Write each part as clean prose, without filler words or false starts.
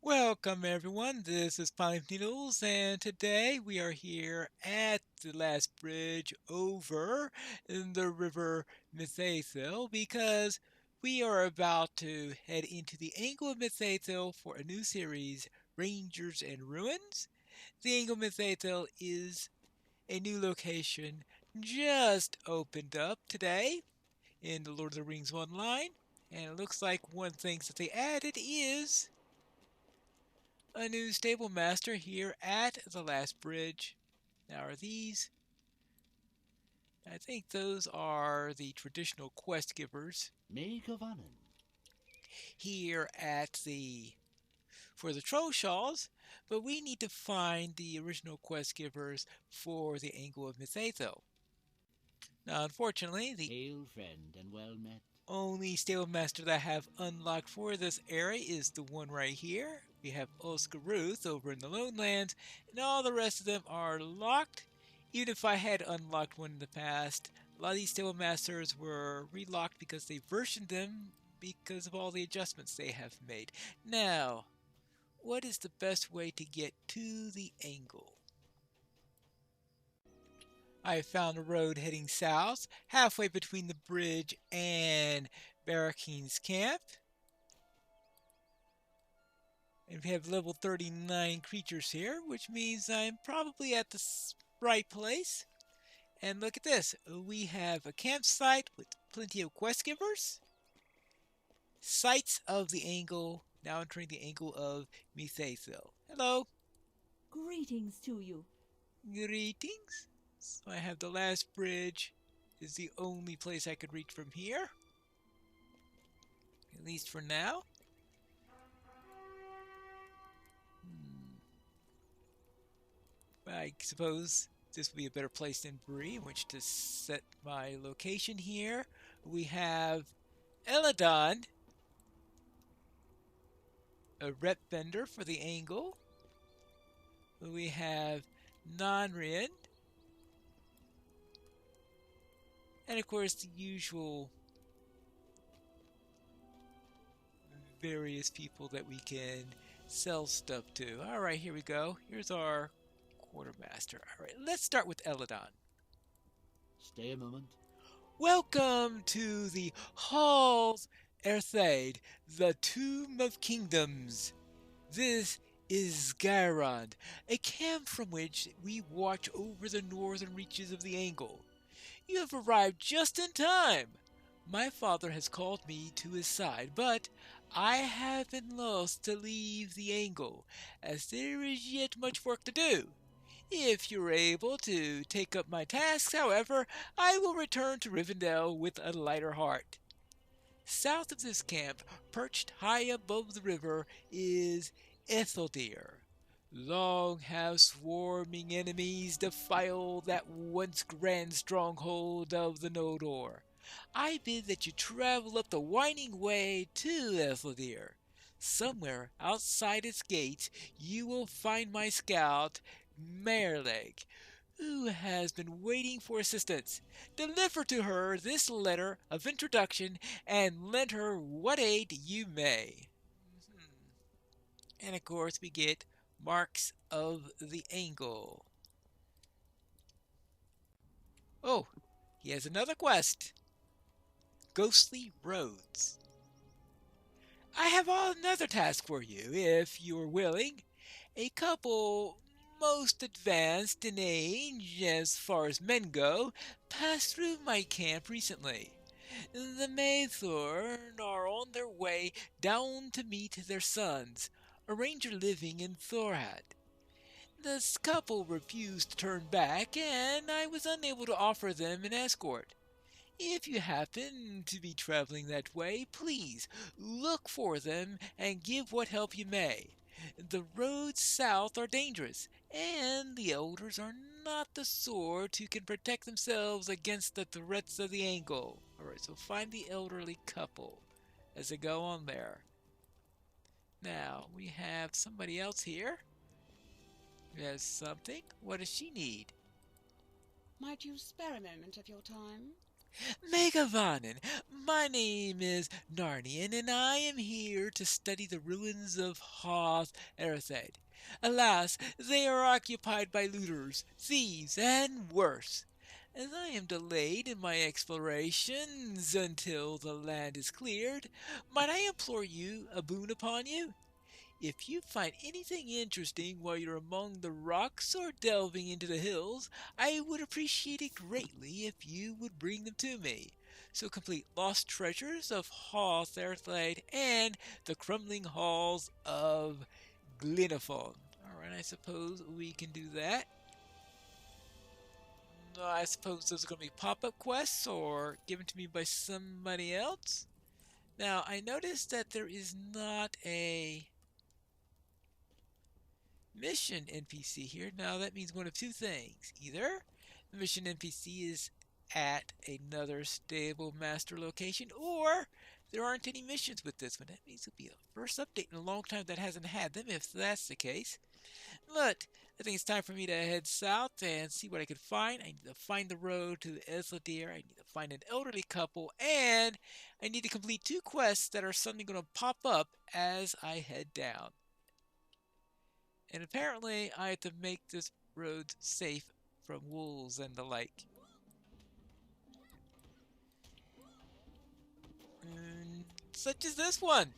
Welcome everyone, this is Pine Needles and today we are here at the last bridge over in the river Mithathel because we are about to head into the Angle of Mithathel for a new series, Rangers and Ruins. The Angle of Mithathel is a new location just opened up today in the Lord of the Rings Online, and it looks like one thing that they added is a new stable master here at the last bridge. Now, are these? I think those are the traditional quest givers here at the for the troll shawls, but we need to find the original quest givers for the Angle of Mithatho. Now, unfortunately, the Hail, friend, and well met. only stable master that I have unlocked for this area is the one right here. We have Oscar Ruth over in the Lone Lands, and all the rest of them are locked. Even if I had unlocked one in the past, a lot of these stable masters were relocked because they versioned them because of all the adjustments they have made. Now, what is the best way to get to the angle? I found a road heading south, halfway between the bridge and Barrakine's camp. And we have level 39 creatures here, which means I'm probably at the right place. And look at this. We have a campsite with plenty of quest givers. Sights of the angle. Now entering the angle of Mithathil. Hello. Greetings to you. Greetings. So I have the last bridge. Is the only place I could reach from here. At least for now. I suppose this would be a better place than Bree in which to set my location here. We have Eladon, a rep vendor for the angle. We have Nonrian, and of course the usual various people that we can sell stuff to. Alright, here we go. Here's our quartermaster. Alright, let's start with Eladon. Stay a moment. Welcome to the Halls Erthaid, the Tomb of Kingdoms. This is Gyrond, a camp from which we watch over the northern reaches of the Angle. You have arrived just in time. My father has called me to his side, but I have been lost to leave the Angle, as there is yet much work to do. If you're able to take up my tasks, however, I will return to Rivendell with a lighter heart. South of this camp, perched high above the river, is Etheldir. Long have swarming enemies defiled that once grand stronghold of the Nodor. I bid that you travel up the winding way to Etheldir. Somewhere outside its gates you will find my scout, Merleg, who has been waiting for assistance. Deliver to her this letter of introduction and lend her what aid you may. And of course, we get marks of the angle. Oh, he has another quest, Ghostly Roads. I have another task for you, if you are willing. A couple most advanced in age as far as men go passed through my camp recently. The Maythorn are on their way down to meet their sons, a ranger living in Thorad. The couple refused to turn back, and I was unable to offer them an escort. If you happen to be traveling that way, please look for them and give what help you may. The roads south are dangerous, and the elders are not the sort who can protect themselves against the threats of the angle. Alright, so find the elderly couple as they go on there. Now, we have somebody else here who has something. What does she need? Might you spare a moment of your time? Megavanen, my name is Narnian, and I am here to study the ruins of Hoth Erethaed. Alas, they are occupied by looters, thieves, and worse. As I am delayed in my explorations until the land is cleared, might I implore you a boon upon you? If you find anything interesting while you're among the rocks or delving into the hills, I would appreciate it greatly if you would bring them to me. So complete Lost Treasures of Hoth Earthlade and the Crumbling Halls of Glynophon. Alright, I suppose we can do that. I suppose those are going to be pop-up quests or given to me by somebody else. Now, I noticed that there is not a mission NPC here. Now that means one of two things. Either the mission NPC is at another stable master location, or there aren't any missions with this one. That means it'll be a first update in a long time that hasn't had them, if that's the case. But I think it's time for me to head south and see what I can find. I need to find the road to Esladir. I need to find an elderly couple, and I need to complete two quests that are suddenly going to pop up as I head down. And apparently I have to make this road safe from wolves and the like. Such as this one.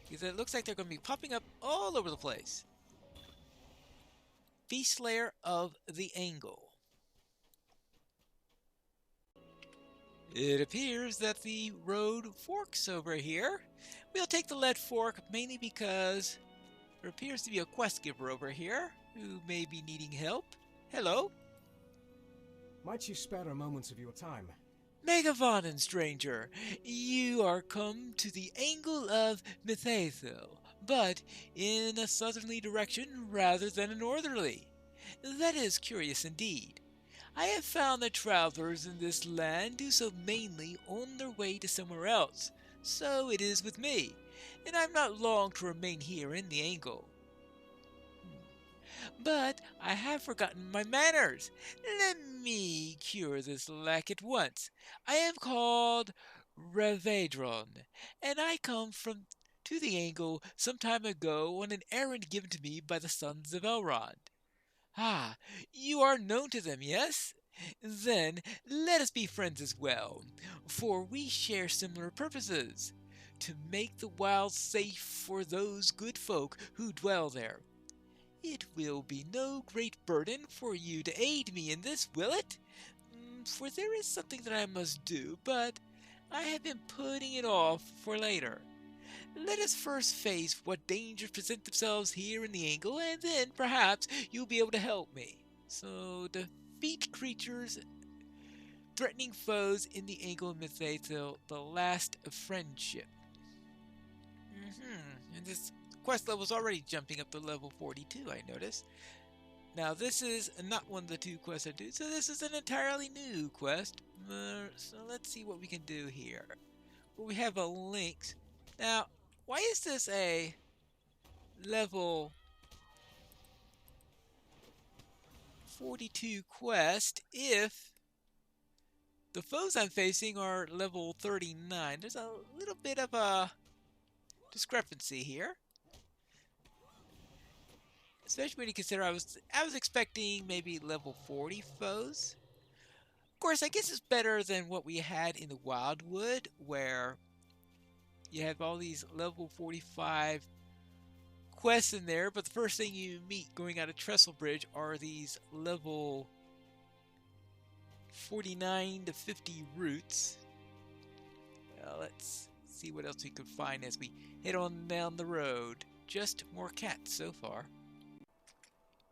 Because it looks like they're going to be popping up all over the place. Beast Slayer of the Angle. It appears that the road forks over here. We'll take the lead fork mainly because there appears to be a quest giver over here who may be needing help. Hello? Might you spare a moment of your time? Megavanen, stranger, you are come to the angle of Mithathil, but in a southerly direction rather than a northerly. That is curious indeed. I have found that travelers in this land do so mainly on their way to somewhere else. So it is with me, and I am not long to remain here in the angle. But I have forgotten my manners. Let me cure this lack at once. I am called Revedron, and I come from to the angle some time ago on an errand given to me by the sons of Elrond. Ah, you are known to them, yes? Then let us be friends as well, for we share similar purposes to make the wild safe for those good folk who dwell there. It will be no great burden for you to aid me in this, will it? For there is something that I must do, but I have been putting it off for later. Let us first face what dangers present themselves here in the angle, and then perhaps you'll be able to help me. So, defeat creatures, threatening foes in the angle of Mithathil, the last of friendship. And this quest level is already jumping up to level 42, I notice. Now, this is not one of the two quests I do, so this is an entirely new quest. So let's see what we can do here. Well, we have a link. Now, why is this a level 42 quest if the foes I'm facing are level 39? There's a little bit of a discrepancy here. Especially when you consider I was expecting maybe level 40 foes. Of course, I guess it's better than what we had in the Wildwood, where you have all these level 45 quests in there, but the first thing you meet going out of Trestle Bridge are these level 49 to 50 routes. Well, let's see what else we can find as we head on down the road. Just more cats so far.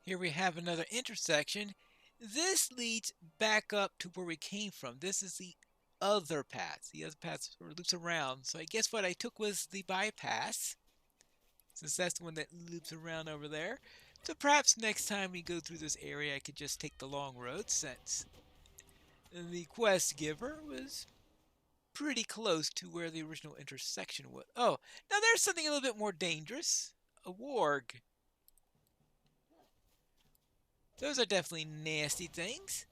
Here we have another intersection. This leads back up to where we came from. This is the other path. The other path sort of loops around. So I guess what I took was the bypass, since that's the one that loops around over there. So perhaps next time we go through this area I could just take the long road, since the quest giver was pretty close to where the original intersection was. Oh, now there's something a little bit more dangerous. A warg. Those are definitely nasty things.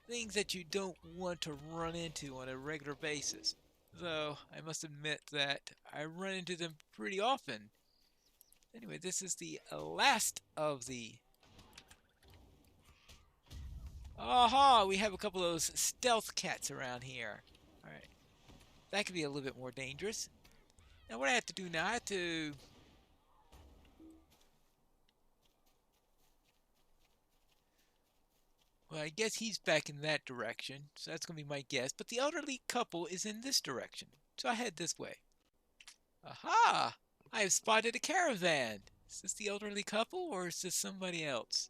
things that you don't want to run into on a regular basis. Though I must admit that I run into them pretty often. Anyway, this is the last of the... Aha! We have a couple of those stealth cats around here. Alright. That could be a little bit more dangerous. Now what I have to do now, I have to... Well, I guess he's back in that direction, so that's going to be my guess. But the elderly couple is in this direction, so I head this way. Aha! I have spotted a caravan. Is this the elderly couple, or is this somebody else?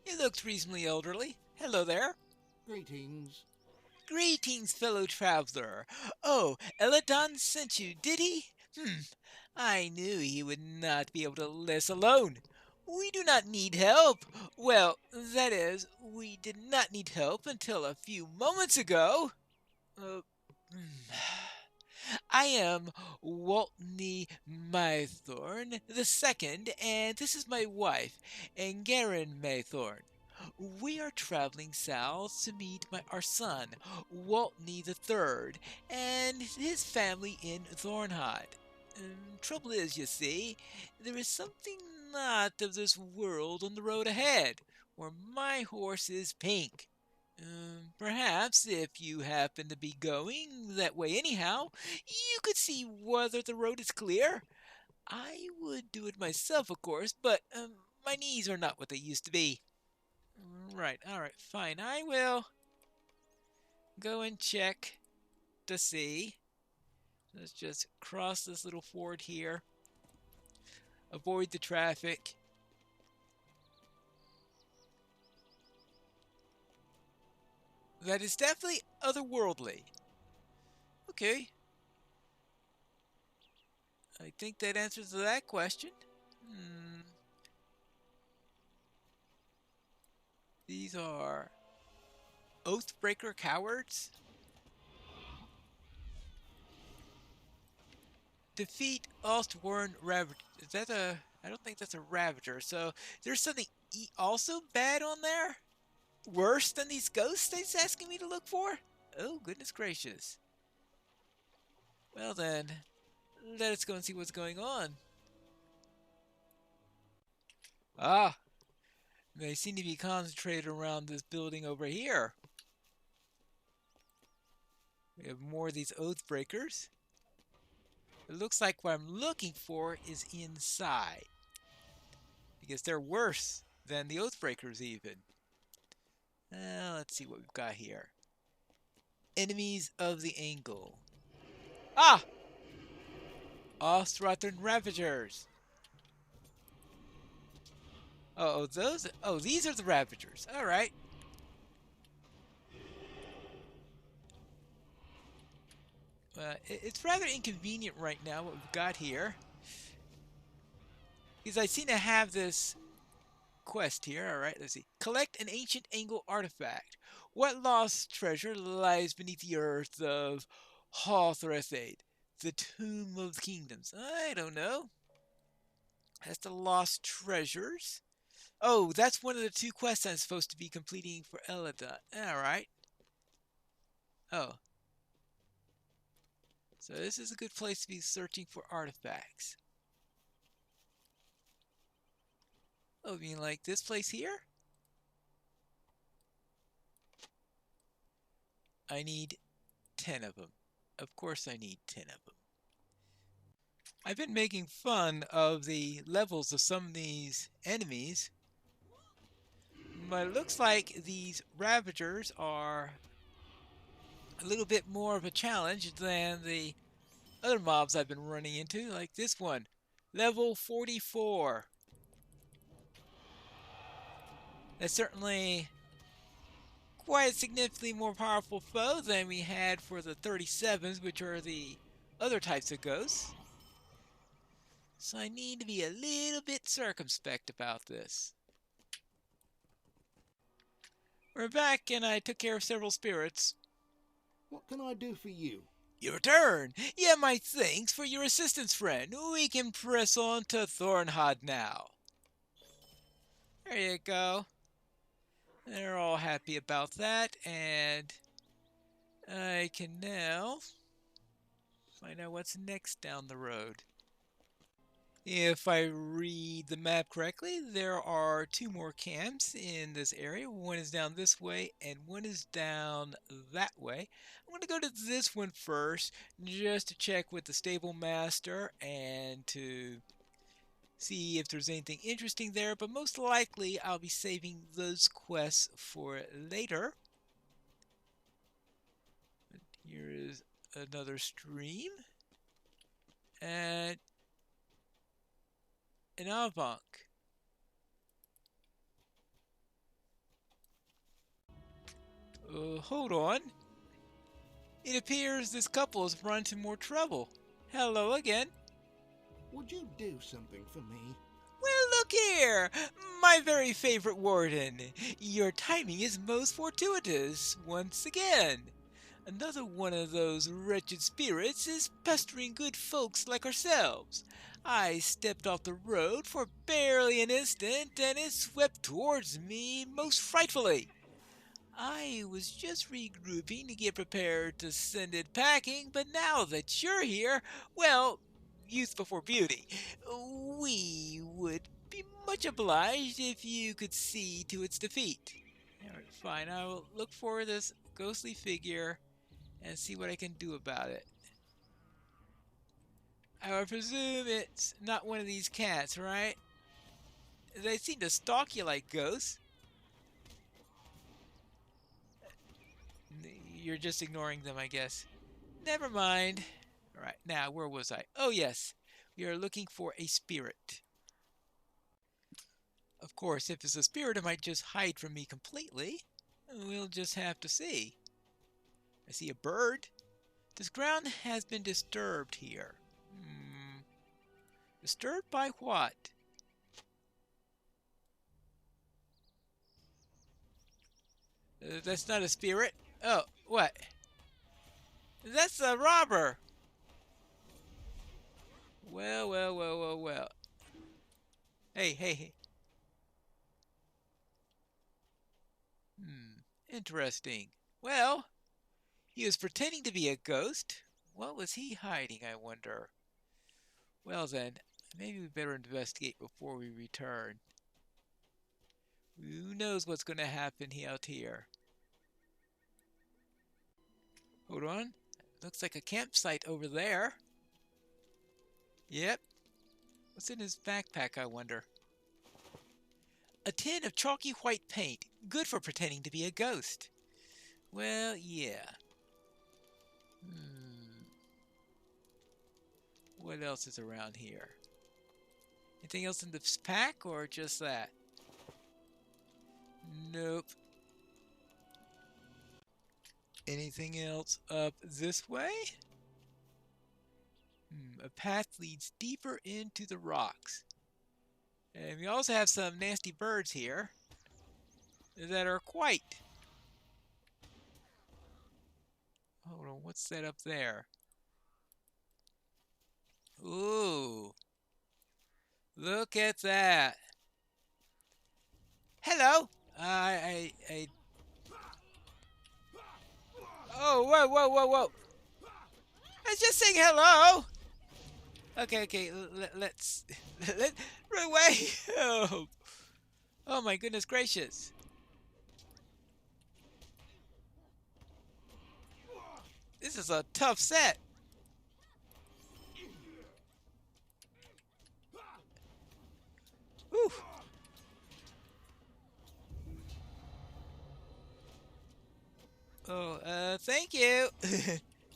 He looks reasonably elderly. Hello there. Greetings. Greetings, fellow traveler. Oh, Eladon sent you, did he? I knew he would not be able to let us alone. We do not need help. Well, that is, we did not need help until a few moments ago. I am Waltney Maythorn II, and this is my wife, Angarin Maythorn. We are traveling south to meet our son, Waltney III, and his family in Thornhod. Trouble is, you see, there is something not of this world on the road ahead, where my horse is pink. Perhaps, if you happen to be going that way anyhow, you could see whether the road is clear. I would do it myself, of course, but my knees are not what they used to be. Right, alright, fine. I will go and check to see. Let's just cross this little ford here. Avoid the traffic. That is definitely otherworldly. Okay. I think that answers that question. These are Oathbreaker cowards. Defeat Ostwarn Ravager. Is that a... I don't think that's a Ravager. So there's something also bad on there? Worse than these ghosts that he's asking me to look for? Oh, goodness gracious. Well then, let us go and see what's going on. Ah, they seem to be concentrated around this building over here. We have more of these Oathbreakers. It looks like what I'm looking for is inside, because they're worse than the Oathbreakers even. Let's see what we've got here. Enemies of the Angle. Ah! Ostrathern Ravagers. Oh, those... Oh, these are the Ravagers. Alright. It's rather inconvenient right now what we've got here, because I seem to have this quest here. Alright, let's see. Collect an ancient Angle artifact. What lost treasure lies beneath the earth of Hawthorethade, the Tomb of the Kingdoms? I don't know. That's the lost treasures. Oh, that's one of the 2 quests I'm supposed to be completing for Eladon. Alright. Oh. So this is a good place to be searching for artifacts. Oh, you mean like this place here? I need 10 of them. Of course I need 10 of them. I've been making fun of the levels of some of these enemies, but it looks like these Ravagers are a little bit more of a challenge than the other mobs I've been running into, like this one. Level 44. That's certainly quite a significantly more powerful foe than we had for the 37s, which are the other types of ghosts. So I need to be a little bit circumspect about this. We're back, and I took care of several spirits. What can I do for you? Your turn! Yeah, my thanks for your assistance, friend. We can press on to Thornhod now. There you go. They're all happy about that, and I can now find out what's next down the road. If I read the map correctly, there are two more camps in this area. One is down this way and one is down that way. I'm going to go to this one first just to check with the stable master and to see if there's anything interesting there, but most likely I'll be saving those quests for later. Here is another stream and an Avant. Hold on. It appears this couple has run into more trouble. Hello again. Would you do something for me? Well, look here, my very favorite warden. Your timing is most fortuitous once again. Another one of those wretched spirits is pestering good folks like ourselves. I stepped off the road for barely an instant and it swept towards me most frightfully. I was just regrouping to get prepared to send it packing, but now that you're here, well, youth before beauty, we would be much obliged if you could see to its defeat. Alright, fine, I will look for this ghostly figure and see what I can do about it. I would presume it's not one of these cats, right? They seem to stalk you like ghosts. You're just ignoring them, I guess. Never mind. Alright, now where was I? Oh yes, we are looking for a spirit. Of course, if it's a spirit, it might just hide from me completely. We'll just have to see. I see a bird. This ground has been disturbed here. Disturbed by what? That's not a spirit. Oh, what? That's a robber. Well. Hey. Interesting. Well, he was pretending to be a ghost. What was he hiding, I wonder? Well then, maybe we better investigate before we return. Who knows what's going to happen out here? Hold on. Looks like a campsite over there. Yep. What's in his backpack, I wonder? A tin of chalky white paint. Good for pretending to be a ghost. Well, yeah. What else is around here? Anything else in this pack or just that? Nope. Anything else up this way? A path leads deeper into the rocks. And we also have some nasty birds here that are white. Hold on, what's that up there? Ooh. Look at that. Hello. Oh, whoa. I was just saying hello. Okay. Let's run away. Oh my goodness gracious. This is a tough set. Whew. Oh, thank you.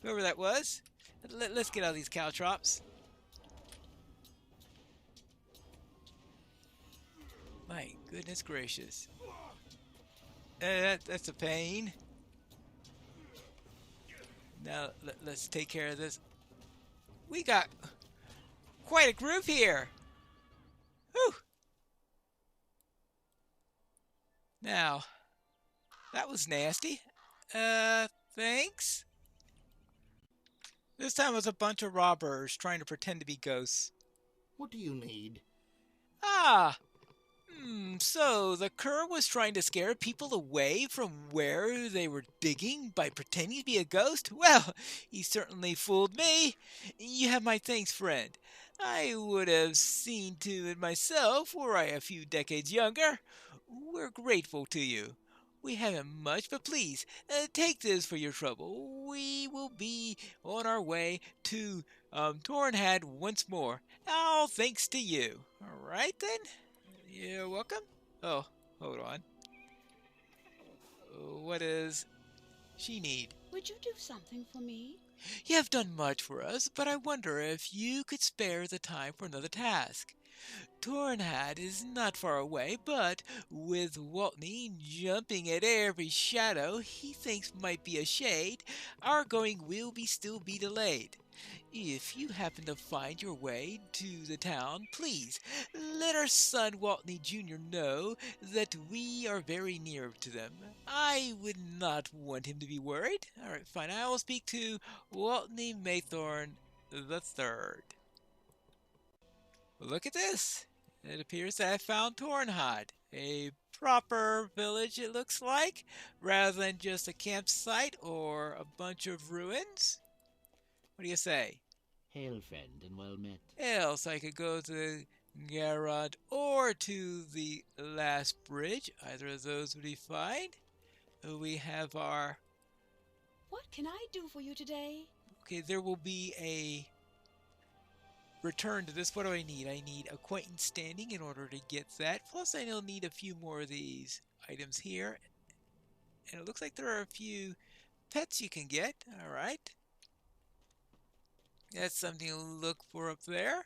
Whoever that was. Let's get out of these caltrops. My goodness gracious. That's a pain. Now, let's take care of this. We got quite a group here. Whew. Now, that was nasty. Thanks. This time it was a bunch of robbers trying to pretend to be ghosts. What do you need? Ah, So the cur was trying to scare people away from where they were digging by pretending to be a ghost? Well, he certainly fooled me. You have my thanks, friend. I would have seen to it myself were I a few decades younger. We're grateful to you. We haven't much, but please, take this for your trouble. We will be on our way to Tornhad once more. All thanks to you. All right, then. You're welcome. Oh, hold on. What does she need? Would you do something for me? You have done much for us, but I wonder if you could spare the time for another task. Tornhad is not far away, but with Waltney jumping at every shadow he thinks might be a shade, our going will still be delayed. If you happen to find your way to the town, please let our son Waltney Jr. know that we are very near to them. I would not want him to be worried. Alright, fine. I will speak to Waltney Maythorn the Third. Look at this. It appears that I found Tornhad, a proper village it looks like, rather than just a campsite or a bunch of ruins. What do you say? Hail, friend, and well met. Else I could go to Garrod or to the last bridge. Either of those would be fine. We have our... What can I do for you today? Okay, there will be a return to this. What do I need? I need acquaintance standing in order to get that. Plus I will need a few more of these items here. And it looks like there are a few pets you can get. Alright. That's something to look for up there.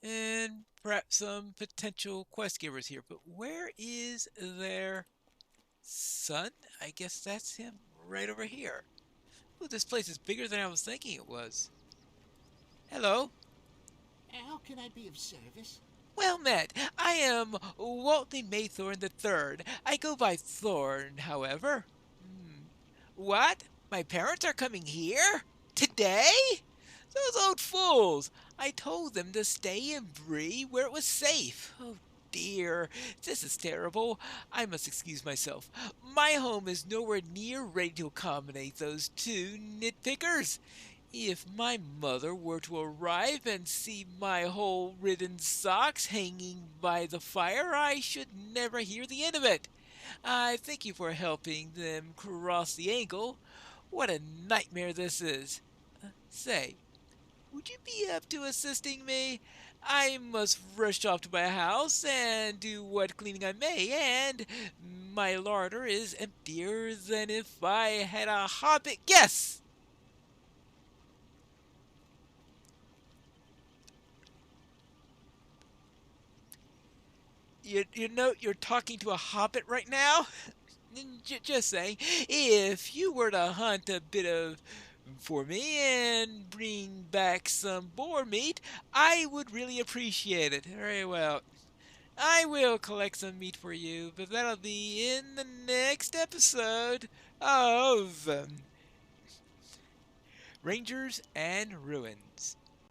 And perhaps some potential quest givers here. But where is their son? I guess that's him right over here. Ooh, this place is bigger than I was thinking it was. Hello. How can I be of service? Well met. I am Waltney Maythorn the Third. I go by Thorn, however. What? My parents are coming here? Today? Those old fools! I told them to stay in Bree where it was safe. Oh dear, this is terrible. I must excuse myself. My home is nowhere near ready to accommodate those two nitpickers. If my mother were to arrive and see my hole-ridden socks hanging by the fire, I should never hear the end of it. I thank you for helping them cross the angle. What a nightmare this is. Say, would you be up to assisting me? I must rush off to my house and do what cleaning I may, and my larder is emptier than if I had a hobbit. Yes! You know you're talking to a hobbit right now? Just saying, if you were to hunt a bit of for me and bring back some boar meat, I would really appreciate it. Very well. I will collect some meat for you, but that'll be in the next episode of Rangers and Ruins.